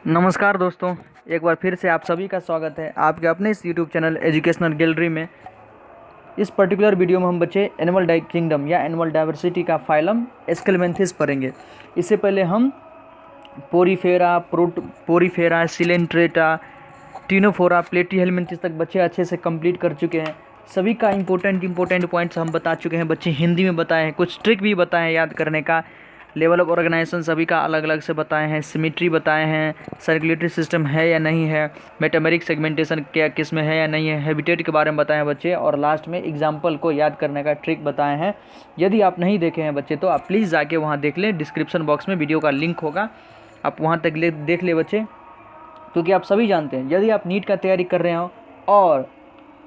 नमस्कार दोस्तों, एक बार फिर से आप सभी का स्वागत है आपके अपने इस यूट्यूब चैनल एजुकेशनल गैलरी में। इस पर्टिकुलर वीडियो में हम बच्चे एनिमल किंगडम या एनिमल डाइवर्सिटी का फाइलम एस्केलमेंथिस पढ़ेंगे। इससे पहले हम पोरीफेरा, सिलेंट्रेटा, टीनोफोरा, प्लेटीहेलमिन्थिस तक बच्चे अच्छे से कंप्लीट कर चुके हैं। सभी का इंपॉर्टेंट पॉइंट्स हम बता चुके हैं, बच्चे हिंदी में बताए हैं, कुछ ट्रिक भी बताए हैं याद करने का। लेवल ऑफ ऑर्गेनाइजेशन सभी का अलग अलग से बताए हैं, सिमेट्री बताए हैं, सर्कुलेटरी सिस्टम है या नहीं है, मेटामेरिक सेगमेंटेशन क्या किस में है या नहीं है, हैबिटेट के बारे में बताए हैं बच्चे, और लास्ट में एग्जाम्पल को याद करने का ट्रिक बताए हैं। यदि आप नहीं देखे हैं बच्चे तो आप प्लीज़ जाके वहाँ देख लें, डिस्क्रिप्शन बॉक्स में वीडियो का लिंक होगा, आप वहाँ तक देख ले बच्चे। क्योंकि आप सभी जानते हैं यदि आप नीट का तैयारी कर रहे हो और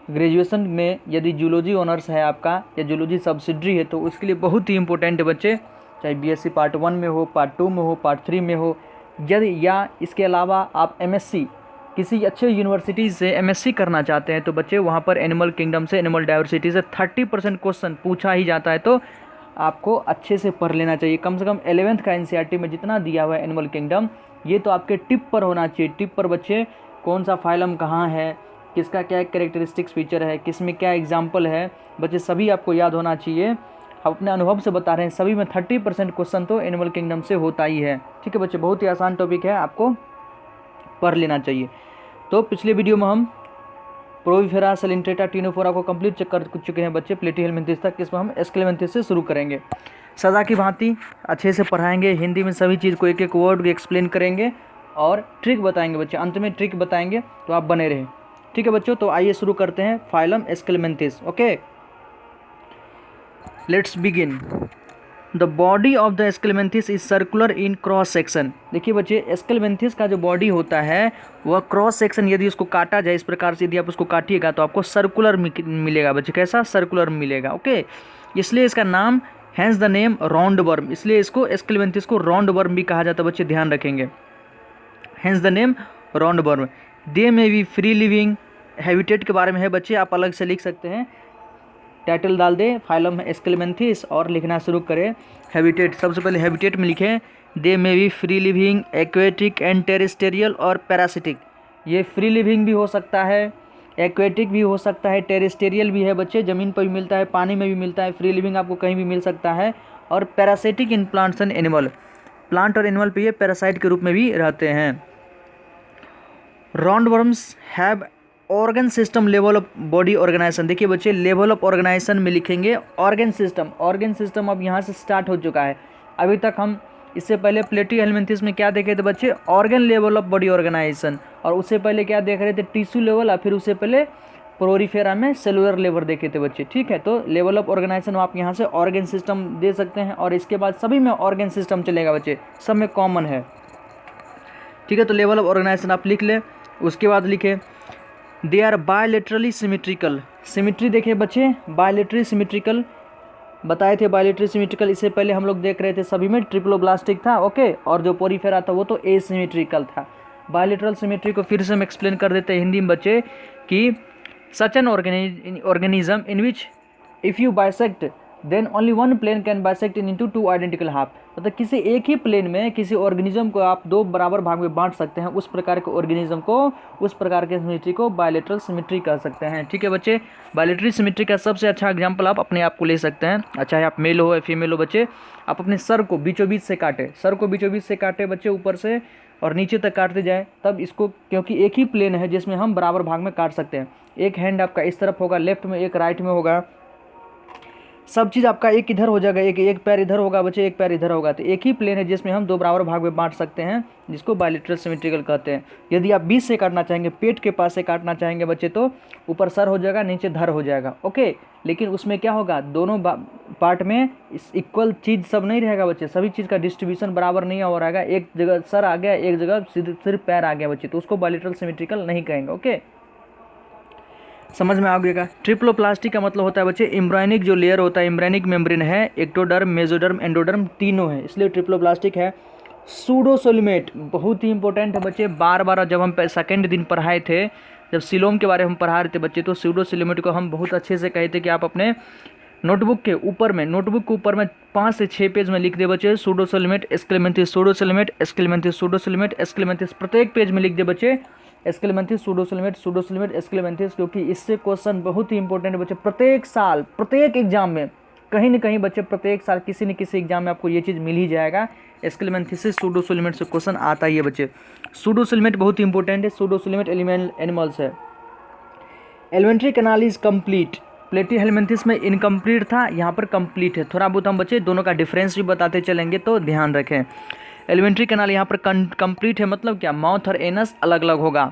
ग्रेजुएशन में यदि जूलॉजी ऑनर्स है आपका या जूलॉजी सब्सिडरी है तो उसके लिए बहुत ही इंपॉर्टेंट है बच्चे, चाहे बीएससी पार्ट 1 में हो, पार्ट 2 में हो, पार्ट 3 में हो, यदि या इसके अलावा आप एमएससी किसी अच्छे यूनिवर्सिटी से एमएससी करना चाहते हैं तो बच्चे वहाँ पर एनिमल किंगडम से, एनिमल डाइवर्सिटी से 30% क्वेश्चन पूछा ही जाता है। तो आपको अच्छे से पढ़ लेना चाहिए। कम से कम 11th का एनसीईआरटी में जितना दिया हुआ है एनिमल किंगडम, ये तो आपके टिप पर होना चाहिए। टिप पर बच्चे कौन सा फाइलम कहाँ है, किसका क्या कैरेक्टरिस्टिक्स फीचर है, किस में क्या एग्जाम्पल है, बच्चे सभी आपको याद होना चाहिए। हम अपने अनुभव से बता रहे हैं, सभी में 30% क्वेश्चन तो एनिमल किंगडम से होता ही है। ठीक है बच्चे, बहुत ही आसान टॉपिक है, आपको पढ़ लेना चाहिए। तो पिछले वीडियो में हम प्रोविफेरा, सिलेंट्रेटा, टीनोफोरा को कंप्लीट कर चुके हैं बच्चे, प्लेटीहेलमिन्थिस तक। इसमें हम एस्केलमेंथिस से शुरू करेंगे। सदा की भांति अच्छे से पढ़ाएंगे, हिंदी में सभी चीज़ को एक एक वर्ड को एक्सप्लेन करेंगे और ट्रिक बताएंगे बच्चे, अंत में ट्रिक बताएंगे, तो आप बने रहें। ठीक है बच्चों, तो आइए शुरू करते हैं phylum Aschelminthes. Okay, let's begin. The body of the Aschelminthes is circular in cross section. देखिए बच्चे, एस्केलमेंथिस का जो बॉडी होता है वह क्रॉस सेक्शन, यदि उसको काटा जाए इस प्रकार से, यदि आप उसको काटिएगा तो आपको सर्कुलर मिलेगा बच्चे। कैसा? सर्कुलर मिलेगा। ओके, इसलिए इसका नाम, hence the name round worm, इसलिए इसको एस्केलमेंथिस को राउंड वर्म भी कहा जाता है बच्चे, ध्यान रखेंगे। Has the name round worm. They में भी फ्री लिविंग। हैबिटेट के बारे में है बच्चे, आप अलग से लिख सकते हैं, टाइटल डाल दे फाइलम एस्केलमेंथिस और लिखना शुरू करें हैबिटेट। सबसे पहले हैबिटेट में लिखें दे में भी free living, aquatic and terrestrial और पैरासिटिक। ये फ्री लिविंग भी हो सकता है, एक्वेटिक भी हो सकता है, टेरेस्टेरियल भी है बच्चे, ज़मीन पर भी मिलता है, पानी में भी मिलता है। फ्री लिविंग आपको कहीं भी मिल सकता है। और parasitic in plants and animal, plant और एनिमल पे ये पैरासाइट के रूप में भी रहते हैं। Round worms have organ system level of body organisation. देखिए बच्चे, लेवल ऑफ ऑर्गेनाइजेशन में लिखेंगे ऑर्गन सिस्टम। ऑर्गन सिस्टम अब यहाँ से स्टार्ट हो चुका है। अभी तक हम इससे पहले प्लेटीहेलमिन्थिस में क्या देखे थे बच्चे? Organ level of body organisation. और उससे पहले क्या देख रहे थे? Tissue level. और फिर उससे पहले प्रोरीफेरा में सेलुलर लेवल देखे थे बच्चे। ठीक है, तो लेवल ऑफ ऑर्गेनाइजेशन आप यहाँ से ऑर्गन सिस्टम दे सकते हैं, और इसके बाद सभी में ऑर्गन सिस्टम चलेगा बच्चे, सब में कॉमन है। ठीक है, तो लेवल ऑफ ऑर्गेनाइजेशन आप लिख ले। उसके बाद लिखे they are bilaterally symmetrical. Symmetry देखिए बच्चे, बायलेटरली सिमेट्रिकल बताए थे। बायलेटरली सिमेट्रिकल इससे पहले हम लोग देख रहे थे, सभी में ट्रिप्लोब्लास्टिक था। ओके, और जो पोरीफेरा था वो तो एसिमेट्रिकल था। बायलेटरल सिमेट्री को फिर से हम एक्सप्लेन कर देते हैं हिंदी में बच्चे कि such an organism in which if you bisect then only one plane can bisect in into 2 identical half. मतलब किसी एक ही प्लेन में किसी ऑर्गेनिज्म को आप 2 बराबर भाग में बांट सकते हैं, उस प्रकार के ऑर्गेनिज्म को, उस प्रकार के सिमेट्री को बायलेटरल सिमेट्री कह सकते हैं। ठीक है बच्चे, बायलेटरल सिमेट्री का सबसे अच्छा एग्जांपल आप अपने आप को ले सकते हैं। चाहे आप मेल हो या फीमेल हो बच्चे, आप अपने सर को बीचों बीच से काटे, सर को बीचों बीच से काटे बच्चे, ऊपर से और नीचे तक काटते जाए, तब इसको, क्योंकि एक ही प्लेन है जिसमें हम बराबर भाग में काट सकते हैं। एक हैंड आपका इस तरफ होगा लेफ्ट में, एक राइट में होगा, सब चीज़ आपका एक इधर हो जाएगा, एक पैर इधर होगा बच्चे, एक पैर इधर होगा। तो एक ही प्लेन है जिसमें हम 2 बराबर भाग में बांट सकते हैं, जिसको बायलेटरल सिमेट्रिकल कहते हैं। यदि आप बीच से काटना चाहेंगे, पेट के पास से काटना चाहेंगे बच्चे, तो ऊपर सर हो जाएगा, नीचे धर हो जाएगा। ओके, लेकिन उसमें क्या होगा, दोनों पार्ट में इक्वल चीज़ सब नहीं रहेगा बच्चे, सभी चीज़ का डिस्ट्रीब्यूशन बराबर नहीं हो रहेगा। एक जगह सर आ गया, एक जगह सिर्फ पैर आ गया बच्चे, तो उसको बायलेटरल सिमेट्रिकल नहीं कहेंगे। ओके, समझ में आ गया। ट्रिप्लोप्लास्टिक का मतलब होता है बच्चे एम्ब्रायनिक जो लेयर होता है, एम्ब्रायनिक मेम्ब्रेन है, एक्टोडर्म, मेसोडर्म, एंडोडर्म तीनों है, इसलिए ट्रिप्लोप्लास्टिक है। सूडोसोलिमेट बहुत ही इंपॉर्टेंट है बच्चे, बार बार जब हम सेकेंड दिन पढ़ाए थे, जब सिलोम के बारे में हम पढ़ा रहे थे बच्चे, तो सूडोसोलिमेट को हम बहुत अच्छे से कहे थे कि आप अपने नोटबुक के ऊपर में 5 से 6 पेज में लिख दे बच्चे सूडोसेलेमेट, एस्क्लेमेंथिस सूडोसेलेमेट, एस्क्लेमेंथिस सूडोसेलेमेट, एस्क्लेमेंथिस, प्रत्येक पेज में लिख दे बच्चे एस्क्लेमेंथिस सूडोसेलेमेट, सूडोसेलेमेट, एस्क्लेमेंथिस, क्योंकि इससे क्वेश्चन बहुत ही इंपॉर्टेंट है बच्चे। प्रत्येक साल प्रत्येक एग्जाम में कहीं ना कहीं बच्चे प्रत्येक साल किसी न किसी एग्जाम में आपको ये चीज़ मिल ही जाएगा। एस्क्लेमेंथिस सूडोसेलेमेट से क्वेश्चन आता ही है बच्चे। सूडोसेलेमेट बहुत ही इंपॉर्टेंट है। सूडोसेलेमेट एनिमल्स है। एलिमेंट्री कैनाल इज कंप्लीट, प्लेटीहेलमिन्थिस में इनकम्प्लीट था, यहाँ पर कंप्लीट है। थोड़ा बहुत हम बच्चे दोनों का डिफरेंस भी बताते चलेंगे तो ध्यान रखें। एलिमेंट्री कैनाल यहाँ पर कंप्लीट है मतलब क्या, माउथ और एनस अलग अलग होगा।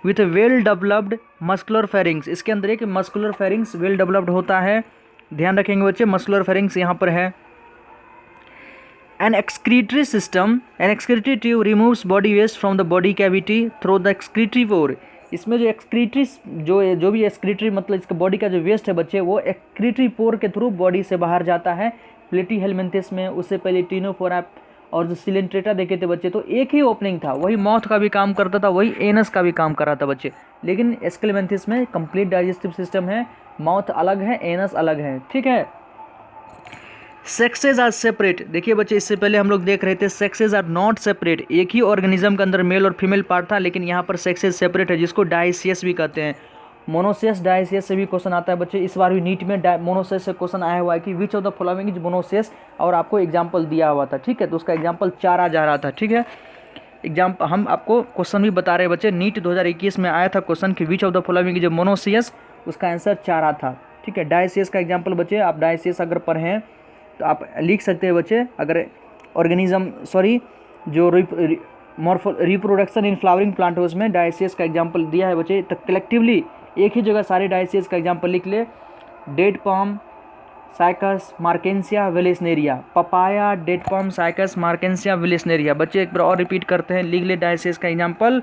With well developed muscular pharynx, इसके अंदर एक मस्कुलर फेरिंग्स वेल डेवलप्ड होता है, ध्यान रखेंगे बच्चे। मस्कुलर फेरिंग्स यहाँ पर है। An excretory system, an excretory tube removes body waste from the body cavity through the excretory pore. इसमें जो एक्सक्रीटरी जो भी एक्सक्रीटरी मतलब इसका बॉडी का जो वेस्ट है बच्चे वो एक्सक्रीटरी पोर के थ्रू बॉडी से बाहर जाता है। प्लेटीहेलमिन्थिस में उससे पहले टिनोफोरा और जो सिलेंट्रेटा देखे थे बच्चे तो एक ही ओपनिंग था, वही माउथ का भी काम करता था, वही एनस का भी काम कर रहा था बच्चे। लेकिन एस्क्लेमेंथिस में कंप्लीट डाइजेस्टिव सिस्टम है, माउथ अलग है, एनस अलग है, ठीक है। सेक्सेज आर सेपरेट, देखिए बच्चे इससे पहले हम लोग देख रहे थे सेक्सेज आर नॉट सेपरेट, एक ही ऑर्गेनिज्म के अंदर मेल और फीमेल पार्ट था, लेकिन यहाँ पर सेक्सेज सेपरेट है, जिसको डाइसियस भी कहते हैं। मोनोसियस डाइसियस से भी क्वेश्चन आता है बच्चे। इस बार भी नीट में मोनोसियस से क्वेश्चन आया हुआ है कि which of the following is monoecious, और आपको एग्जाम्पल दिया हुआ था, ठीक है। तो उसका एग्जाम्पल 4 आ जा रहा था, ठीक है। एग्जाम्पल हम आपको क्वेश्चन भी बता रहे हैं बच्चे। नीट 2021 में आया था क्वेश्चन कि which of the following is monoecious, उसका आंसर 4 था, ठीक है। डाइसियस का एग्जाम्पल बच्चे, आप डाइसियस अगर पढ़ें तो आप लिख सकते हैं बच्चे। अगर जो रिप्रोडक्शन इन फ्लावरिंग प्लांट है उसमें डाइसियस का एग्जाम्पल दिया है बच्चे, तो कलेक्टिवली एक ही जगह सारे डाइसियस का एग्जाम्पल लिख ले। Date palm, Cycas, Marchantia, Vallisneria, papaya, date palm, Cycas, Marchantia, Vallisneria. बच्चे एक बार और रिपीट करते हैं, लिख ले डाइसियस का एग्जाम्पल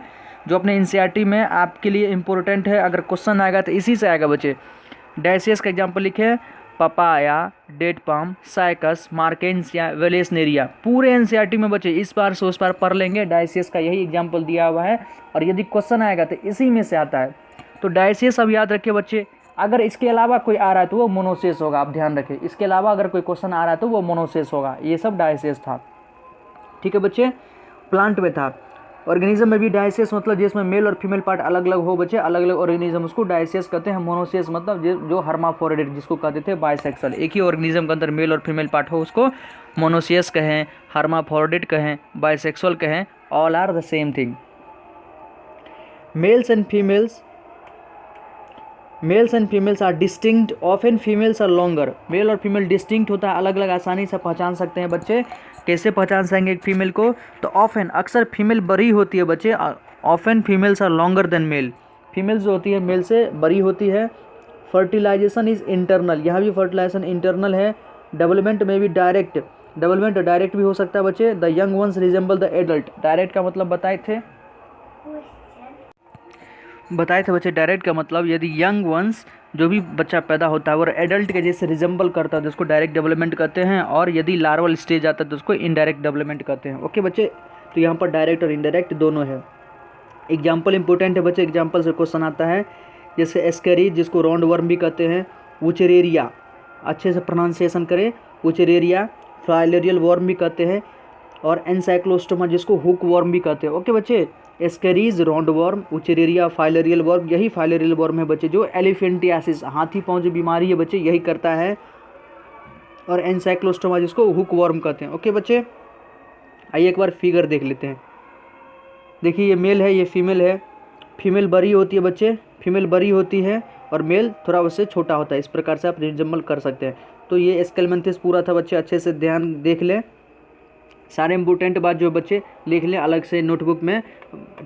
जो अपने एनसीईआरटी में आपके लिए इंपॉर्टेंट है। अगर क्वेश्चन आएगा तो इसी से आएगा बच्चे। डाइसियस का एग्जाम्पल लिखे, papaya, date palm, Cycas, Marchantia, Vallisneria. पूरे एनसीईआरटी में बच्चे इस बार से उस बार पढ़ लेंगे, डाइसियस का यही एग्जाम्पल दिया हुआ है, और यदि क्वेश्चन आएगा तो इसी में से आता है। तो डाइसियस अब याद रखिए बच्चे। अगर इसके अलावा कोई आ रहा है तो वो मोनोसियस होगा, आप ध्यान रखें। इसके अलावा अगर कोई क्वेश्चन आ रहा है तो वो मोनोसियस होगा। ये सब डाइसियस था, ठीक है बच्चे। प्लांट में था। ऑर्गेनिज्म में भी डाइसियस मतलब जिसमें मेल और फीमेल पार्ट अलग अलग हो बच्चे, अलग अलग ऑर्गेनिज्म उसको डाइसियस कहते हैं। मोनोसियस मतलब जो हर्माफ्रोडिट जिसको कहते थे बाइसेक्सुअल, एक ही ऑर्गेनिज्म के अंदर मेल और फीमेल पार्ट हो उसको मोनोसियस कहें, हर्माफ्रोडिट कहें, बाइसेक्सुअल कहें, all are the same thing. Males and females are distinct, often females are longer. Male और फीमेल डिस्टिंक्ट होता है, अलग अलग, आसानी से पहचान सकते हैं बच्चे। कैसे पहचान सकेंगे एक फीमेल को, तो ऑफन अक्सर फीमेल बड़ी होती है बच्चे। Often females are longer than male, female जो होती है मेल से बड़ी होती है। फर्टिलाइजेशन इज इंटरनल, यहाँ भी फर्टिलाइजेशन इंटरनल है। डेवलपमेंट में भी डायरेक्ट, डेवलपमेंट डायरेक्ट भी हो सकता है बच्चे। The young ones resemble the adult, direct का मतलब बताए थे बच्चे। डायरेक्ट का मतलब यदि यंग वंस जो भी बच्चा पैदा होता है वो एडल्ट के जैसे रिजेंबल करता है तो उसको डायरेक्ट डेवलपमेंट कहते हैं, और यदि लार्वल स्टेज आता है तो उसको इनडायरेक्ट डेवलपमेंट कहते हैं। ओके बच्चे, तो यहाँ पर डायरेक्ट और इनडायरेक्ट दोनों है। एग्जाम्पल इंपॉर्टेंट है बच्चे, एग्जाम्पल से क्वेश्चन आता है। जैसे एस्केरी जिसको राउंड वर्म भी कहते हैं, वुचरेरिया, अच्छे से प्रोनाउंसिएशन करें, वुचरेरिया, फाइलेरियल वर्म भी कहते हैं, और एनसाइक्लोस्टोमा जिसको हुक वर्म भी कहते हैं। ओके बच्चे, Ascaris, round worm, Wuchereria, filarial worm, यही फाइलेरियल वर्म है बच्चे जो एलिफेंटियासिस, हाथी पाँव जो बीमारी है बच्चे यही करता है, और एनसाइक्लोस्टोमा जिसको हुक वर्म कहते हैं। ओके बच्चे, आइए एक बार फिगर देख लेते हैं। देखिए ये मेल है, ये फीमेल है। फीमेल बड़ी होती है बच्चे, फीमेल बड़ी होती है और मेल थोड़ा उससे छोटा होता है। इस प्रकार से आप रिजेंबल कर सकते हैं। तो ये एस्केलमेंथिस पूरा था बच्चे, अच्छे से ध्यान देख लें। सारे इंपॉर्टेंट बात जो बच्चे लिख लें, अलग से नोटबुक में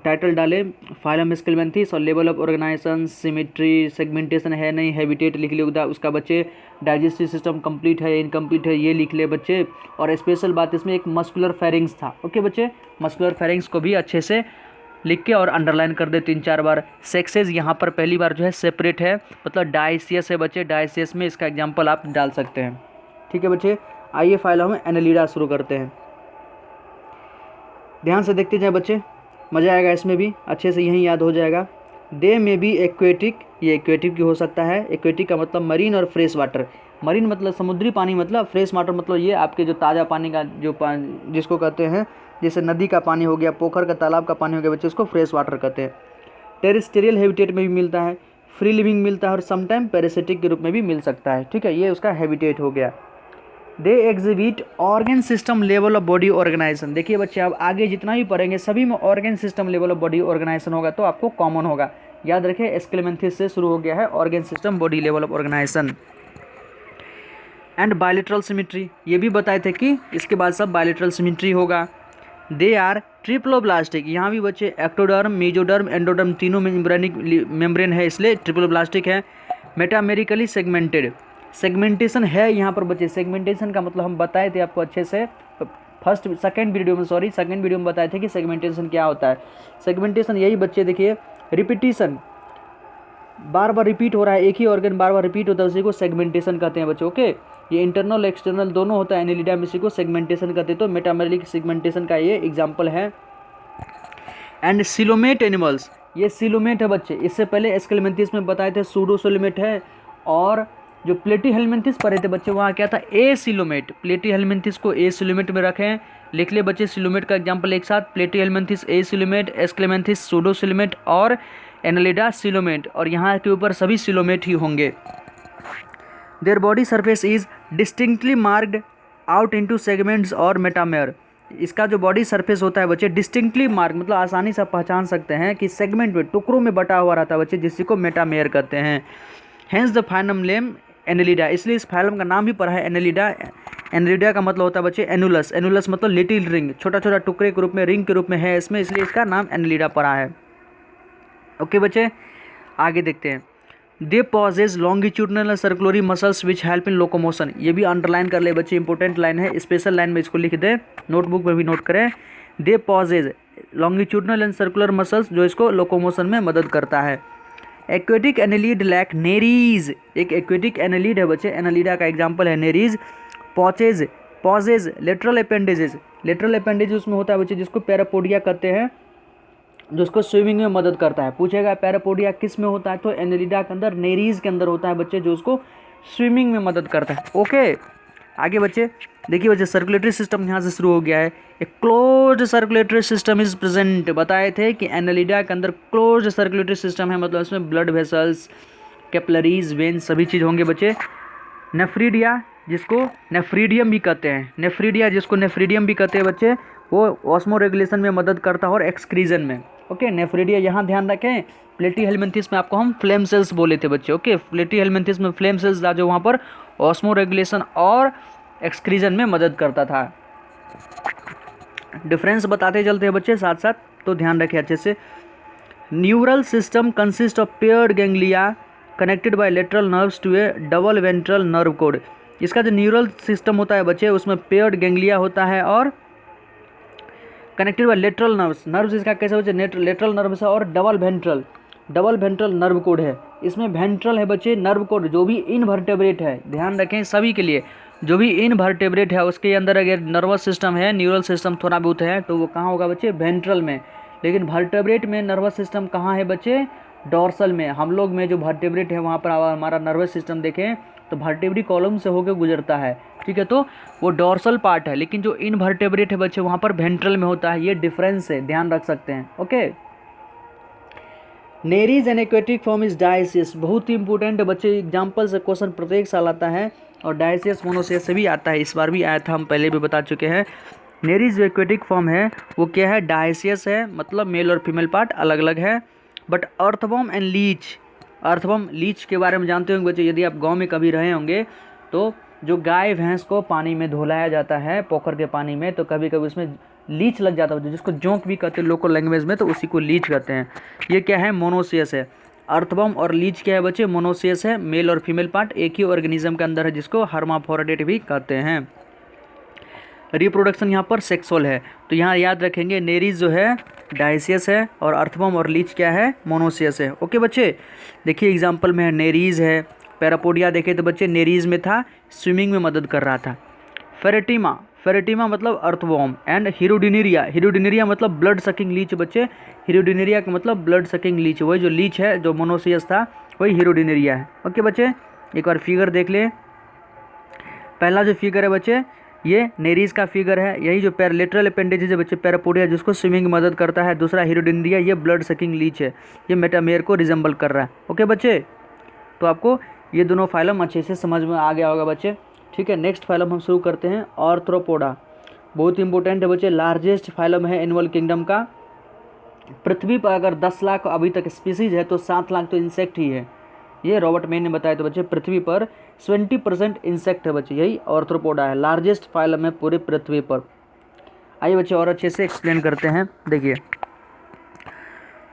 टाइटल डालें, फाइलम एस्केलमेंथिस और level of organisation, symmetry, segmentation है नहीं, हैबिटेट लिख ले उसका बच्चे। डाइजेस्टिव सिस्टम कंप्लीट है इनकम्प्लीट है ये लिख ले बच्चे। और स्पेशल बात इसमें एक मस्कुलर फेरिंग्स था। ओके बच्चे, मस्कुलर फेरिंग्स को भी अच्छे से लिख के और अंडरलाइन कर दे 3-4 बार। सेक्सेस यहाँ पर पहली बार जो है सेपरेट है, मतलब डाइसियस है बच्चे। डाइसियस में इसका एग्जाम्पल आप डाल सकते हैं, ठीक है बच्चे। आइए फाइलम एनालिडा शुरू करते हैं। ध्यान से देखते जाए बच्चे, मज़ा आएगा इसमें भी, अच्छे से यहीं याद हो जाएगा। दे में भी एक्वेटिक, ये एक्वेटिक भी हो सकता है। एक्वेटिक का मतलब मरीन और फ्रेश वाटर। मरीन मतलब समुद्री पानी, मतलब फ्रेश वाटर मतलब ये आपके जो ताज़ा पानी का जो जिसको कहते हैं, जैसे नदी का पानी हो गया, पोखर का, तालाब का पानी हो गया बच्चे, उसको फ्रेश वाटर कहते हैं। टेरेस्ट्रियल हैबिटेट में भी मिलता है, फ्री लिविंग मिलता है और समटाइम पैरासिटिक के रूप में भी मिल सकता है। ठीक है, ये उसका हैबिटेट हो गया। They exhibit organ system level of body organisation. देखिए बच्चे, आप आगे जितना भी पढ़ेंगे सभी में organ system level of body organisation होगा, तो आपको कॉमन होगा। याद रखें, एस्क्लेमेंथिस से शुरू हो गया है organ system body level of organisation. And bilateral symmetry, ये भी बताए थे कि इसके बाद सब बायलेटरल सिमेट्री होगा। दे आर ट्रिप्लोब्लास्टिक, यहाँ भी बच्चे एक्टोडर्म, मेजोडर्म, एंडोडर्म तीनों मेम्ब्रेनिक मेम्ब्रेन है, इसलिए ट्रिप्लोब्लास्टिक है। मेटामेरिकली सेगमेंटेड, सेगमेंटेशन है यहाँ पर बच्चे। सेगमेंटेशन का मतलब हम बताए थे आपको अच्छे से सेकंड वीडियो में बताए थे कि सेगमेंटेशन क्या होता है। सेगमेंटेशन यही बच्चे, देखिए रिपीटिशन, बार बार रिपीट हो रहा है, एक ही ऑर्गन बार बार रिपीट होता है, उसी को सेगमेंटेशन कहते हैं बच्चे। ओके, ये इंटरनल एक्सटर्नल दोनों होता है एनेलिडा में, इसी को सेगमेंटेशन कहते हैं। तो मेटामेरिक सेगमेंटेशन का ये एग्जाम्पल है। एंड सिलोमेट एनिमल्स, ये सिलोमेट है बच्चे। इससे पहले एस्केलेमेंथिस में बताए थे सूडोसिलोमेट है, और जो प्लेटीहेल्मिन्थिस पढ़े थे बच्चे वहाँ क्या था, ए सिलोमेट। प्लेटीहेल्मिन्थिस को ए सिलोमेट में रखें, लिख ले बच्चे सिलोमेट का एग्जाम्पल एक साथ, प्लेटीहेल्मिन्थिस ए सिलोमेट, एस्केलेमेंथिस सूडोसिलोमेट और एनालिडा सिलोमेट, और यहाँ के ऊपर सभी सिलोमेट ही होंगे। Their body surface is distinctly marked out into segments और मेटामेयर। इसका जो बॉडी सरफेस होता है बच्चे डिस्टिंक्टली मार्क मतलब आसानी से पहचान सकते हैं कि सेगमेंट में, टुकड़ों में बटा हुआ रहता है बच्चे, जिसी को मेटामेयर कहते हैं। हेंस द फाइनम नेम एनेलिडा, इसलिए इस फाइलम का नाम भी पड़ा है एनेलिडा। एनेलिडा का मतलब होता है बच्चे एनुलस, एनुलस मतलब लिटिल रिंग, छोटा छोटा टुकड़े के रूप में, रिंग के रूप में है इसमें, इसलिए इसका नाम एनेलिडा पड़ा है। ओके बच्चे, आगे देखते हैं। They possess longitudinal circularly muscles which help in locomotion, ये भी अंडरलाइन कर ले बच्चे, इंपॉर्टेंट लाइन है, स्पेशल लाइन में इसको लिख दे, नोटबुक में भी नोट करें। They possess longitudinal and circular muscles, जो इसको लोकोमोशन में मदद करता है। एक्वेटिक एनेलिड लैक नेरीज, एक एक्वेटिक एनेलिड है बच्चे, एनालिडा का एग्जाम्पल है Nereis. Possess lateral appendages, lateral appendage उसमें होता है बच्चे जिसको पैरापोडिया कहते हैं, जो उसको स्विमिंग में मदद करता है। पूछेगा पैरापोडिया किस में होता है, तो एनेलिडा के अंदर, नेरीज के अंदर होता है बच्चे, जो उसको स्विमिंग में मदद करता है। ओके, आगे बच्चे देखिए बच्चे, सर्कुलेटरी सिस्टम यहाँ से शुरू हो गया है। एक closed circulatory system is present, बताए थे कि एनेलिडा के अंदर क्लोज्ड सर्कुलेटरी सिस्टम है, मतलब इसमें ब्लड वेसल्स, कैपिलरीज, वेन सभी चीज़ होंगे बच्चे। नेफ्रीडिया जिसको नेफ्रीडियम भी कहते हैं, नेफ्रीडिया जिसको नेफ्रीडियम भी कहते हैं बच्चे, वो ऑस्मो रेगुलेशन में मदद करता है और एक्सक्रीजन में। ओके, नेफ्रीडिया यहाँ ध्यान रखें। प्लेटीहेल्मिन्थिस में आपको हम फ्लेम सेल्स बोले थे बच्चे। ओके, प्लेटीहेल्मिन्थिस में फ्लेम सेल्स था जो वहाँ पर ऑस्मो रेगुलेशन और एक्सक्रीजन में मदद करता था। डिफरेंस बताते चलते हैं बच्चे साथ साथ, तो ध्यान रखें अच्छे से। Neural system consist of paired ganglia connected by lateral nerves to a double ventral nerve cord. इसका जो न्यूरल सिस्टम होता है बच्चे, उसमें पेयर्ड गैंग्लिया होता है और connected by lateral nerves, nerves इसका कैसे बच्चे, लेटरल नर्व्स है, और डबल वेंट्रल नर्व कोड है। इसमें वेंट्रल है बच्चे नर्व कोड, जो भी इनवर्टेब्रेट है, ध्यान रखें सभी के लिए, जो भी इनवर्टेब्रेट है उसके अंदर अगर नर्वस सिस्टम है, न्यूरल सिस्टम थोड़ा बहुत है, तो वो कहाँ होगा बच्चे, वेंट्रल में। लेकिन वर्टेब्रेट में नर्वस सिस्टम कहाँ है बच्चे, डॉर्सल में। हम लोग में जो वर्टेब्रेट है वहाँ पर हमारा नर्वस सिस्टम देखें तो वर्टेब्री कॉलम से होकर गुजरता है, ठीक है, तो वो डॉर्सल पार्ट है। लेकिन जो इनवर्टेब्रेट है बच्चे वहाँ पर वेंट्रल में होता है, ये डिफरेंस है, ध्यान रख सकते हैं। Okay, Nereis N aquatic form is dioecious, बहुत ही इंपॉर्टेंट है बच्चे, एग्जाम्पल से क्वेश्चन प्रत्येक साल आता है, और डायसियस मोनोसियस से भी आता है, इस बार भी आया था, हम पहले भी बता चुके हैं। नेरीज जो एक्वेटिक फॉर्म है वो क्या है, डायसियस है, मतलब मेल और फीमेल पार्ट अलग अलग है। But earthworm and leech, earthworm leech के बारे में जानते होंगे बच्चे, यदि आप गांव में कभी रहे होंगे तो जो गाय भैंस को पानी में धुलाया जाता है, पोखर के पानी में, तो कभी कभी उसमें लीच लग जाता है, जिसको जोंक भी कहते हैं लोकल लैंग्वेज में, तो उसी को लीच कहते हैं। ये क्या है, मोनोसियस है। अर्थवॉर्म और लीच क्या है बच्चे, मोनोसियस है, मेल और फीमेल पार्ट एक ही ऑर्गेनिज्म के अंदर है, जिसको हर्माफ्रोडिट भी कहते हैं। रिप्रोडक्शन यहाँ पर सेक्सुअल है, तो यहाँ याद रखेंगे नेरीज जो है डायसियस है, और अर्थवॉर्म और लीच क्या है, मोनोसियस है। ओके बच्चे, देखिए एग्जाम्पल में है नेरीज है, पैरापोडिया देखे तो बच्चे नेरीज में था, स्विमिंग में मदद कर रहा था। फेरेटिमा, फेरेटिमा मतलब अर्थवॉर्म, एंड हीरोडिनेरिया, हीरोडिनेरिया मतलब ब्लड सकिंग लीच बच्चे, हीरोडिनेरिया का मतलब ब्लड सकिंग लीच, वही जो लीच है जो मोनोसियस था वही हीरोडिनेरिया है। ओके बच्चे, एक बार फिगर देख ले, पहला जो फिगर है बच्चे ये नेरीज का फिगर है, यही जो लेटरल अपेंडेज है बच्चे पैरापोडिया जिसको स्विमिंग में मदद करता है। दूसरा हिरोडिंडिया, ये ब्लड सकिंग लीच है, ये मेटामेयर को रिजेंबल कर रहा है। ओके बच्चे, तो आपको ये दोनों फाइलम अच्छे से समझ में आ गया होगा बच्चे। ठीक है, नेक्स्ट फाइलम हम शुरू करते हैं आर्थ्रोपोडा। बहुत इंपॉर्टेंट है बच्चे, लार्जेस्ट फाइलम है एनिमल किंगडम का। पृथ्वी पर अगर 10 लाख अभी तक स्पीसीज है तो 7 लाख तो इंसेक्ट ही है, ये रॉबर्ट मेन ने बताया। तो बच्चे पृथ्वी पर 20% इंसेक्ट है बच्चे, यही आर्थ्रोपोडा है, लार्जेस्ट फाइलम है पूरे पृथ्वी पर। आइए बच्चे और अच्छे से एक्सप्लेन करते हैं। देखिए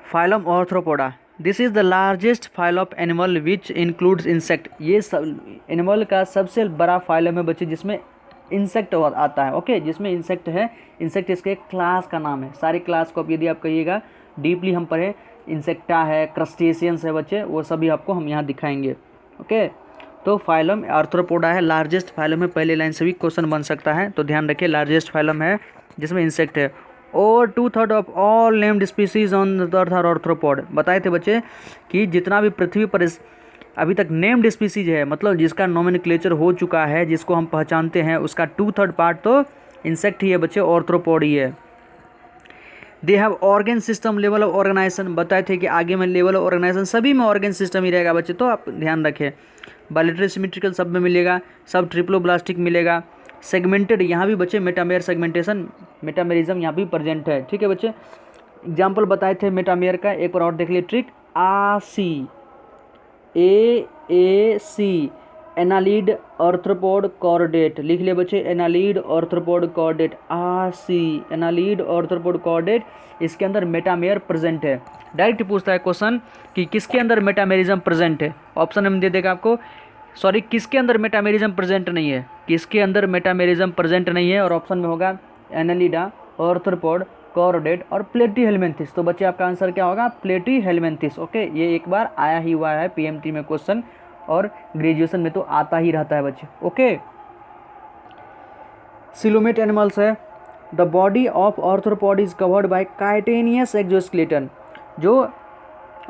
phylum arthropoda, this is the largest file of animal which includes insect. ये सब एनिमल का सबसे बड़ा फाइलम है बच्चे जिसमें इंसेक्ट आता है। ओके, जिसमें इंसेक्ट है, इंसेक्ट इसके क्लास का नाम है। सारे क्लास को यदि आप कहिएगा डीपली हम पढ़े, इंसेक्टा है, क्रस्टेशियंस है बच्चे, वो सभी आपको हम यहाँ दिखाएंगे। ओके, तो फाइलम आर्थ्रोपोडा है, लार्जेस्ट फाइलम है। पहले लाइन से भी क्वेश्चन बन सकता है, तो ध्यान रखिए लार्जेस्ट फाइलम है जिसमें इंसेक्ट है। और 2/3 of all named species on the earth are arthropod. बताए थे बच्चे कि जितना भी पृथ्वी पर अभी तक नेम्ड स्पीसीज है, मतलब जिसका नोमेनक्लेचर हो चुका है, जिसको हम पहचानते हैं, उसका 2/3 पार्ट तो इंसेक्ट ही है बच्चे, आर्थ्रोपोड ही है। They have organ system, level of organisation. बताए थे कि आगे में लेवल ऑफ ऑर्गेनाइजेशन सभी में ऑर्गन सिस्टम ही रहेगा बच्चे, तो आप ध्यान रखें। बायलेटरल सिमेट्रिकल सब में मिलेगा, सब ट्रिप्लोब्लास्टिक मिलेगा। सेगमेंटेड, यहाँ भी बच्चे मेटामेयर सेगमेंटेशन, मेटामेरिज्म यहाँ भी प्रेजेंट है। ठीक है बच्चे, एग्जाम्पल बताए थे मेटामेयर का, एक बार और देख लिए। Trick AAC annelid arthropod chordate, लिख लिया बच्चे, annelid arthropod chordate, AAC annelid arthropod chordate. इसके अंदर मेटामेयर प्रेजेंट है। डायरेक्ट पूछता है क्वेश्चन कि किसके अंदर मेटामेरिज्म प्रेजेंट है, ऑप्शन हम दे देगा आपको। सॉरी, किसके अंदर मेटामेरिज्म प्रेजेंट नहीं है, किसके अंदर मेटामेरिज्म प्रेजेंट नहीं है, और ऑप्शन में होगा एनालिडा, आर्थ्रोपोड, कॉर्डेट और प्लेटीहेल्मिन्थिस। तो बच्चे आपका आंसर क्या होगा, प्लेटीहेल्मिन्थिस। ओके, ये एक बार आया ही हुआ है PMT में क्वेश्चन, और ग्रेजुएशन में तो आता ही रहता है बच्चे। ओके, सिलोमेट एनिमल्स है। The body of arthropod is covered by chitinous exoskeleton. जो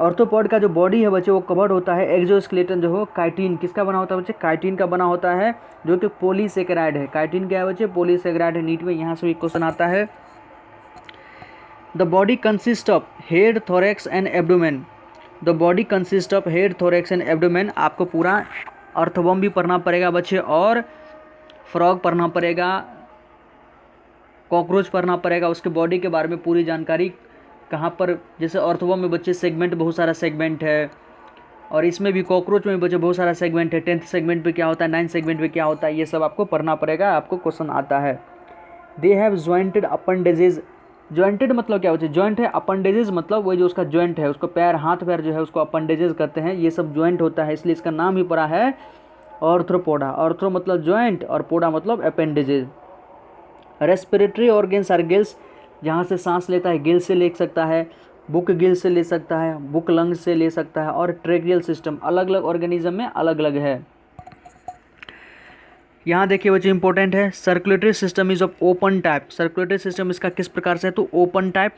आर्थ्रोपोड का जो बॉडी है बच्चे वो कवर्ड होता है एक्सोस्केलेटन जो हो काइटिन, किसका बना होता है बच्चे, काइटिन का बना होता है, जो कि पॉलीसेकेराइड है। काइटिन क्या है बच्चे, पॉलीसेकेराइड है। नीट में यहाँ से भी क्वेश्चन आता है। The body consist of head, thorax and abdomen. The body consist of head, thorax and abdomen. आपको पूरा अर्थवॉर्म भी पढ़ना पड़ेगा बच्चे, और फ्रॉग पढ़ना पड़ेगा, कॉकरोच पढ़ना पड़ेगा, उसके बॉडी के बारे में पूरी जानकारी कहाँ पर। जैसे अर्थवॉर्म में बच्चे सेगमेंट, बहुत सारा सेगमेंट है, और इसमें भी कॉकरोच में भी बच्चे बहुत सारा सेगमेंट है। 10th सेगमेंट पे क्या होता है, 9th सेगमेंट पे क्या होता है, ये सब आपको पढ़ना पड़ेगा, आपको क्वेश्चन आता है। They have jointed appendages. Jointed मतलब क्या होता है, जॉइंट है, अपेंडेजेज मतलब वही जो उसका जॉइंट है, उसको पैर, हाथ पैर जो है उसको अपेंडेजेज कहते हैं। ये सब जॉइंट होता है, इसलिए इसका नाम ही पड़ा है आर्थ्रोपोडा। आर्थ्रो मतलब जॉइंट और पोडा मतलब appendages. Respiratory organs are gills, जहाँ से सांस लेता है गिल से ले सकता है, बुक गिल से ले सकता है, बुक लंग से ले सकता है, और ट्रेकियल सिस्टम अलग अलग ऑर्गेनिज्म में अलग अलग है। यहाँ देखिए बच्चे इंपॉर्टेंट है, circulatory system is of open type. Circulatory system इसका किस प्रकार से है, तो ओपन टाइप।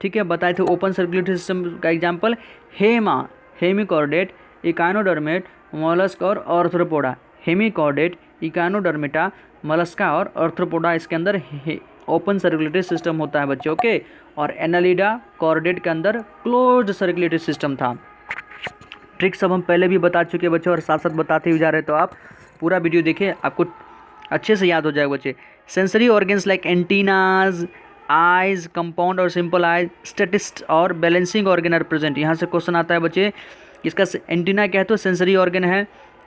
ठीक है, बताए थे ओपन सर्कुलेटरी सिस्टम का एग्जांपल हेमा, हेमिकॉर्डेट, इकानोडर्मेट, मोलस्क और आर्थ्रोपोडा। हेमिकॉर्डेट, इकानोडर्मेटा, मोलस्का और आर्थ्रोपोडा, इसके अंदर ओपन सर्कुलेटरी सिस्टम होता है बच्चे। ओके, और एनालिडा, कॉर्डेट के अंदर क्लोज्ड सर्कुलेटरी सिस्टम था। ट्रिक्स सब हम पहले भी बता चुके बच्चे, और साथ साथ बताते हुए जा रहे, तो आप पूरा वीडियो देखें, आपको अच्छे से याद हो जाएगा बच्चे। Sensory organs like antennas, eyes, compound और सिंपल आइज, स्टेटिस्ट और बैलेंसिंग ऑर्गन आर प्रेजेंट। यहाँ से क्वेश्चन आता है बच्चे, इसका एंटीना क्या है, तो सेंसरी ऑर्गन है।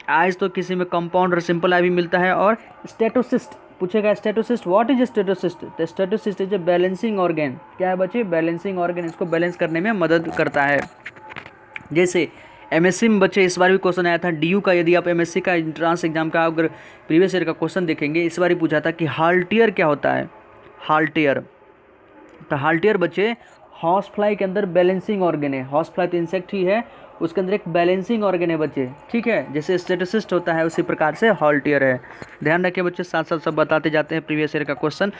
आइज तो किसी में कंपाउंड और सिंपल आई भी मिलता है, और स्टेटोसिस्ट पूछेगा, स्टेटोसिस्ट व्हाट इज स्टेटोसिस्ट, तो statocyst is a balancing organ. क्या है बच्चे, बैलेंसिंग ऑर्गन, इसको बैलेंस करने में मदद करता है। जैसे MSc में बच्चे इस बार भी क्वेश्चन आया था DU का, यदि आप MSc का एंट्रांस एग्जाम का अगर प्रीवियस ईयर का क्वेश्चन देखेंगे, इस बार ही पूछा था कि हाल्टियर क्या होता है। हाल्टियर, तो हाल्टियर बच्चे हॉर्स फ्लाई के अंदर बैलेंसिंग ऑर्गन है। हॉर्स फ्लाई तो इंसेक्ट ही है, उसके अंदर एक बैलेंसिंग ऑर्गन है बच्चे। ठीक है, जैसे स्टेटोसिस्ट होता है उसी प्रकार से हाल्टियर है। ध्यान रखिए बच्चे, साथ साथ सब बताते जाते हैं प्रीवियस ईयर का क्वेश्चन।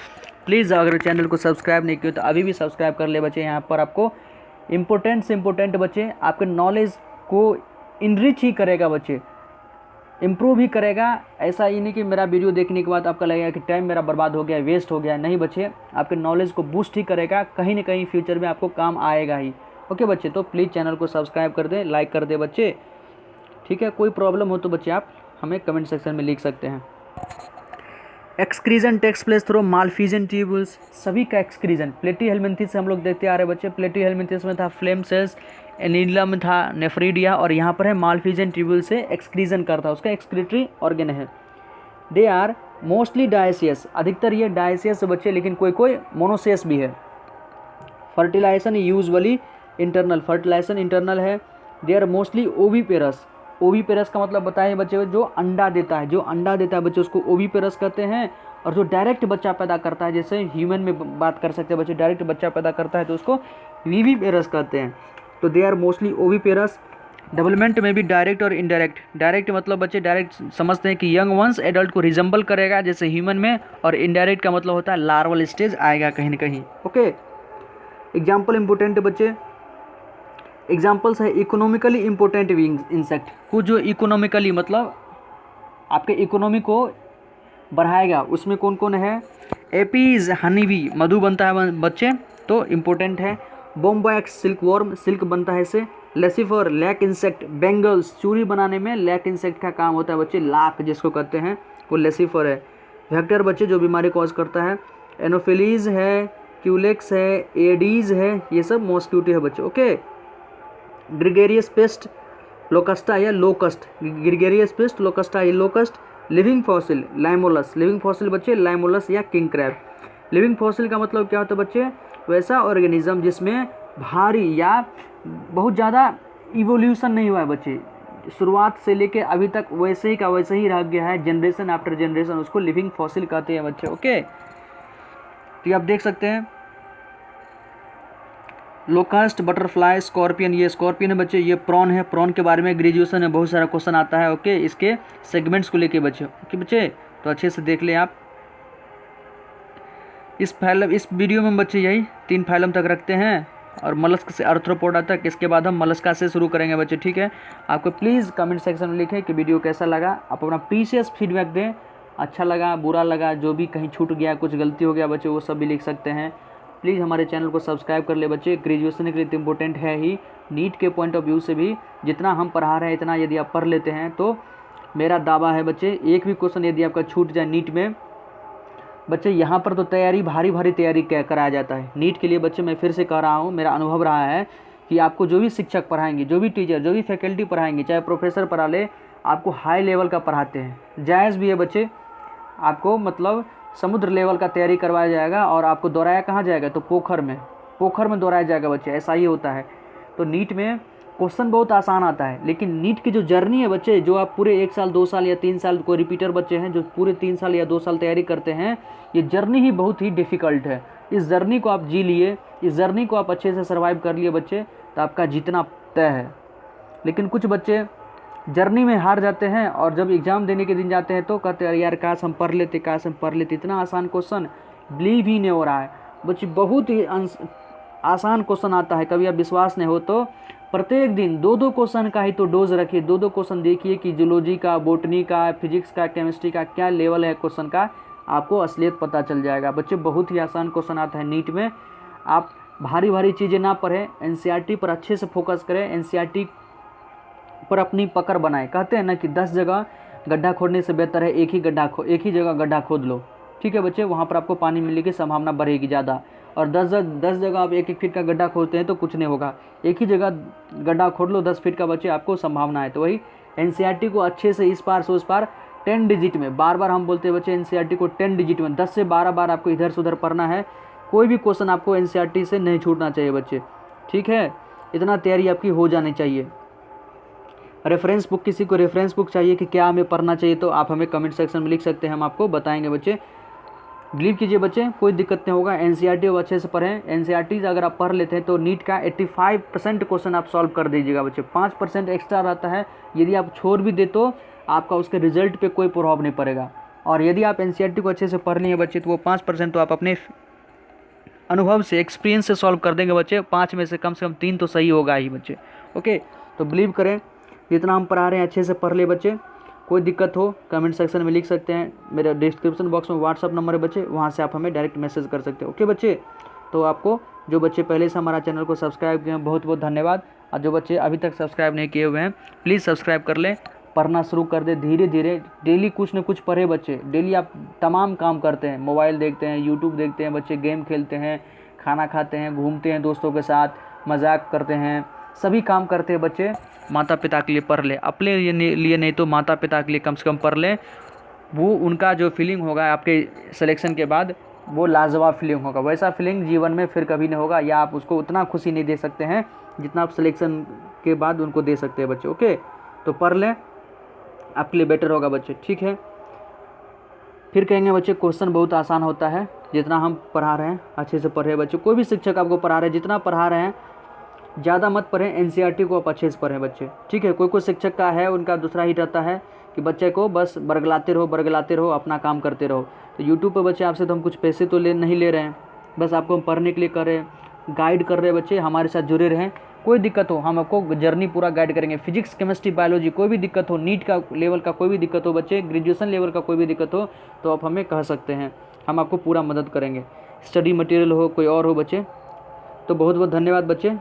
प्लीज़ अगर चैनल को सब्सक्राइब नहीं किया तो अभी भी सब्सक्राइब कर ले बच्चे। यहाँ पर आपको इंपॉर्टेंट से इंपॉर्टेंट बच्चे आपके नॉलेज को इनरिच ही करेगा बच्चे। इम्प्रूव ही करेगा। ऐसा ही नहीं कि मेरा वीडियो देखने के बाद आपका लगेगा कि टाइम मेरा बर्बाद हो गया, वेस्ट हो गया। नहीं बच्चे, आपके नॉलेज को बूस्ट ही करेगा, कहीं ना कहीं फ्यूचर में आपको काम आएगा ही। ओके बच्चे, तो प्लीज़ चैनल को सब्सक्राइब कर दें, लाइक कर दें बच्चे। ठीक है, कोई प्रॉब्लम हो तो बच्चे आप हमें कमेंट सेक्शन में लिख सकते हैं। Excretion takes place through Malpighian tubules, सभी का एक्सक्रीजन। प्लेटीहेल्मिन्थेस से हम लोग देखते आ रहे बच्चे, प्लेटीहेल्मिन्थेस में था फ्लेम सेल्स, एनिला में था नेफ्रीडिया, और यहाँ पर है मालफिजन ट्यूब्यूल से एक्सक्रीजन करता है, उसका एक्सक्रीटरी ऑर्गन है। दे आर मोस्टली डायसियस, अधिकतर ये डायसियस बच्चे, लेकिन कोई कोई मोनोसियस भी है। Fertilisation usually internal, fertilisation internal है। They are mostly oviparous, oviparous का मतलब बताए बच्चे जो अंडा देता है, जो अंडा देता है बच्चे उसको ओविपेरस कहते हैं। और जो डायरेक्ट बच्चा पैदा करता है, जैसे ह्यूमन में बात कर सकते हैं बच्चे, डायरेक्ट बच्चा पैदा करता है तो उसको विविपेरस कहते हैं। तो they are mostly oviparous. Development में भी डायरेक्ट और इनडायरेक्ट। डायरेक्ट मतलब बच्चे डायरेक्ट समझते हैं कि यंग वंस एडल्ट को रिजेंबल करेगा जैसे ह्यूमन में, और इनडायरेक्ट का मतलब होता है लार्वल स्टेज आएगा कहीं ना कहीं। ओके, एग्जाम्पल इंपोर्टेंट बच्चे, एग्जाम्पल्स है इकोनॉमिकली इंपॉर्टेंट इंसेक्ट। कुछ जो इकोनॉमिकली मतलब आपके इकोनॉमी को बढ़ाएगा, उसमें कौन कौन है? एपीज, हनी बी, मधु बनता है बच्चे, तो इम्पोर्टेंट है। बोम्बैक्स, सिल्क वर्म, सिल्क बनता है इससे। लेसिफर, लैक इंसेक्ट, बेंगल्स, चूड़ी बनाने में लैक इंसेक्ट का काम होता है बच्चे, लाख जिसको कहते हैं वो लेसिफर है। वेक्टर बच्चे जो बीमारी कॉज करता है। एनोफिलीज है, क्यूलेक्स है, एडीज है, ये सब मॉस्क्यूटो है बच्चे। ओके, ग्रिगेरियस पेस्ट, लोकस्टा या लोकस्ट, ग्रिगेरियस पेस्ट, लोकस्टा या locust. Living fossil, Limulus, living fossil बच्चे लाइमोलस या किंग क्रैब। लिविंग फॉसिल का मतलब क्या होता है बच्चे? वैसा ऑर्गेनिज्म जिसमें भारी या बहुत ज़्यादा इवोल्यूशन नहीं हुआ है बच्चे, शुरुआत से लेके अभी तक वैसे ही का वैसे ही रह गया है, जनरेशन आफ्टर जनरेशन, उसको लिविंग फॉसिल कहते हैं बच्चे। ओके, तो आप देख सकते हैं लोकस्ट, बटरफ्लाई, स्कॉर्पियन, ये स्कॉर्पियन है बच्चे, ये प्रॉन है। प्रॉन के बारे में ग्रेजुएशन में बहुत सारा क्वेश्चन आता है। ओके, इसके सेगमेंट्स को लेके बच्चे। ओके बच्चे, तो अच्छे से देख लें आप। इस वीडियो में बच्चे यही 3 फाइलम तक रखते हैं, और मलस्क से आर्थ्रोपोडा तक। इसके बाद हम मलस्का से शुरू करेंगे बच्चे। ठीक है, आपको प्लीज़ कमेंट सेक्शन में लिखें कि वीडियो कैसा लगा। आप अपना प्रीशियस फीडबैक दें, अच्छा लगा, बुरा लगा, जो भी कहीं छूट गया, कुछ गलती हो गया बच्चे, वो सब भी लिख सकते हैं। प्लीज़ हमारे चैनल को सब्सक्राइब कर ले बच्चे, ग्रेजुएशन के लिए तो इम्पोर्टेंट है ही। नीट के पॉइंट ऑफ व्यू से भी जितना हम पढ़ा रहे हैं इतना यदि आप पढ़ लेते हैं तो मेरा दावा है बच्चे, एक भी क्वेश्चन यदि आपका छूट जाए नीट में बच्चे, यहाँ पर तो तैयारी भारी तैयारी कराया जाता है नीट के लिए बच्चे। मैं फिर से कह रहा हूँ, मेरा अनुभव रहा है कि आपको जो भी शिक्षक पढ़ाएंगे, जो भी टीचर, जो भी फैकल्टी पढ़ाएंगे, चाहे प्रोफेसर पढ़ा ले, आपको हाई लेवल का पढ़ाते हैं। जायज़ भी है बच्चे, आपको मतलब समुद्र लेवल का तैयारी करवाया जाएगा, और आपको दोहराया कहाँ जाएगा? तो पोखर में दोहराया जाएगा बच्चे, ऐसा ही होता है। तो नीट में क्वेश्चन बहुत आसान आता है, लेकिन नीट की जो जर्नी है बच्चे, जो आप पूरे 1 साल 2 साल या 3 साल, कोई रिपीटर बच्चे हैं जो पूरे 3 साल या 2 साल तैयारी करते हैं, ये जर्नी ही बहुत ही डिफ़िकल्ट है। इस जर्नी को आप जी लिए, इस जर्नी को आप अच्छे से सर्वाइव कर लिए बच्चे, तो आपका जीतना तय है। लेकिन कुछ बच्चे जर्नी में हार जाते हैं, और जब एग्ज़ाम देने के दिन जाते हैं तो कहते हैं यार काश हम पढ़ लेते, काश हम पढ़ लेते। इतना आसान क्वेश्चन बिलीव ही नहीं हो रहा है बच्चे, बहुत ही आसान क्वेश्चन आता है। कभी आप विश्वास नहीं हो तो प्रत्येक दिन 2-2 क्वेश्चन का ही तो डोज रखिए, 2-2 क्वेश्चन देखिए कि जूलॉजी का, बॉटनी का, फिजिक्स का, केमिस्ट्री का क्या लेवल है क्वेश्चन का, आपको असलियत पता चल जाएगा बच्चे। बहुत ही आसान क्वेश्चन आता है नीट में। आप भारी चीज़ें ना पढ़ें, एनसीईआरटी पर अच्छे से फोकस करें, एनसीईआरटी पर अपनी पकड़ बनाएं। कहते हैं ना कि 10 जगह गड्ढा खोदने से बेहतर है एक ही जगह गड्ढा खोद लो। ठीक है बच्चे, वहाँ पर आपको पानी मिलने की संभावना बढ़ेगी ज़्यादा। और 10 जगह आप 1-1 फीट का गड्ढा खोदते हैं तो कुछ नहीं होगा। एक ही जगह गड्ढा खोद लो 10 फीट का बच्चे, आपको संभावना है। तो वही एनसीईआरटी को अच्छे से इस पार से उस पार 10 डिजिट में, बार हम बोलते हैं बच्चे एनसीईआरटी को 10 डिजिट में 10 से 12 बार आपको इधर से उधर पढ़ना है। कोई भी क्वेश्चन आपको एनसीईआरटी से नहीं छूटना चाहिए बच्चे। ठीक है, इतना तैयारी आपकी हो जानी चाहिए। रेफरेंस बुक, किसी को रेफरेंस बुक चाहिए कि क्या हमें पढ़ना चाहिए, तो आप हमें कमेंट सेक्शन में लिख सकते हैं, हम आपको बताएंगे बच्चे। बिलीव कीजिए बच्चे, कोई दिक्कत नहीं होगा। एनसीईआरटी अच्छे से पढ़ें। एनसीईआरटी अगर आप पढ़ लेते हैं तो नीट का 85% क्वेश्चन आप सॉल्व कर दीजिएगा बच्चे। 5% एक्स्ट्रा रहता है, यदि आप छोड़ भी दे तो आपका उसके रिजल्ट पे कोई प्रभाव नहीं पड़ेगा। और यदि आप एनसीईआरटी को अच्छे से पढ़ लिए बच्चे तो वो 5% तो आप अपने अनुभव से, एक्सपीरियंस से सॉल्व कर देंगे बच्चे। 5 में से कम 3 तो सही होगा ही बच्चे। ओके, तो बिलीव करें, जितना हम पढ़ा रहे हैं अच्छे से पढ़ ले बच्चे। कोई दिक्कत हो कमेंट सेक्शन में लिख सकते हैं, मेरे डिस्क्रिप्शन बॉक्स में व्हाट्सअप नंबर है बच्चे, वहाँ से आप हमें डायरेक्ट मैसेज कर सकते हो। ओके बच्चे, तो आपको जो बच्चे पहले से हमारा चैनल को सब्सक्राइब किए हैं बहुत बहुत धन्यवाद, और जो बच्चे अभी तक सब्सक्राइब नहीं किए हुए हैं प्लीज़ सब्सक्राइब कर लें, पढ़ना शुरू कर दे धीरे धीरे, डेली कुछ न कुछ पढ़े बच्चे। डेली आप तमाम काम करते हैं, मोबाइल देखते हैं, यूट्यूब देखते हैं बच्चे, गेम खेलते हैं, खाना खाते हैं, घूमते हैं दोस्तों के साथ, मजाक करते हैं, सभी काम करते हैं बच्चे। माता पिता के लिए पढ़ ले, अपने लिए नहीं तो माता पिता के लिए कम से कम पढ़ लें। वो उनका जो फीलिंग होगा आपके सिलेक्शन के बाद वो लाजवाब फीलिंग होगा, वैसा फीलिंग जीवन में फिर कभी नहीं होगा, या आप उसको उतना खुशी नहीं दे सकते हैं जितना आप सिलेक्शन के बाद उनको दे सकते हैं बच्चे। ओके, तो पढ़ लें, आपके लिए बेटर होगा बच्चे। ठीक है, फिर कहेंगे बच्चे क्वेश्चन बहुत आसान होता है, जितना हम पढ़ा रहे हैं अच्छे से पढ़े बच्चे। कोई भी शिक्षक आपको पढ़ा रहे हैं, जितना पढ़ा रहे हैं ज़्यादा मत पढ़ें, एनसीईआरटी को आप अच्छे से पढ़ें बच्चे। ठीक है, कोई कोई शिक्षक का है उनका दूसरा ही रहता है कि बच्चे को बस बरगलाते रहो, अपना काम करते रहो। तो यूट्यूब पर बच्चे आपसे तो हम कुछ पैसे तो नहीं ले रहे हैं, बस आपको हम पढ़ने के लिए कर रहे हैं, गाइड कर रहे हैं बच्चे, हमारे साथ जुड़े रहें। कोई दिक्कत हो हम आपको जर्नी पूरा गाइड करेंगे, फिजिक्स केमिस्ट्री बायोलॉजी कोई भी दिक्कत हो, नीट का लेवल का कोई भी दिक्कत हो बच्चे, ग्रेजुएशन लेवल का कोई भी दिक्कत हो तो आप हमें कह सकते हैं, हम आपको पूरा मदद करेंगे। स्टडी मटेरियल हो कोई और हो बच्चे, तो बहुत बहुत धन्यवाद बच्चे।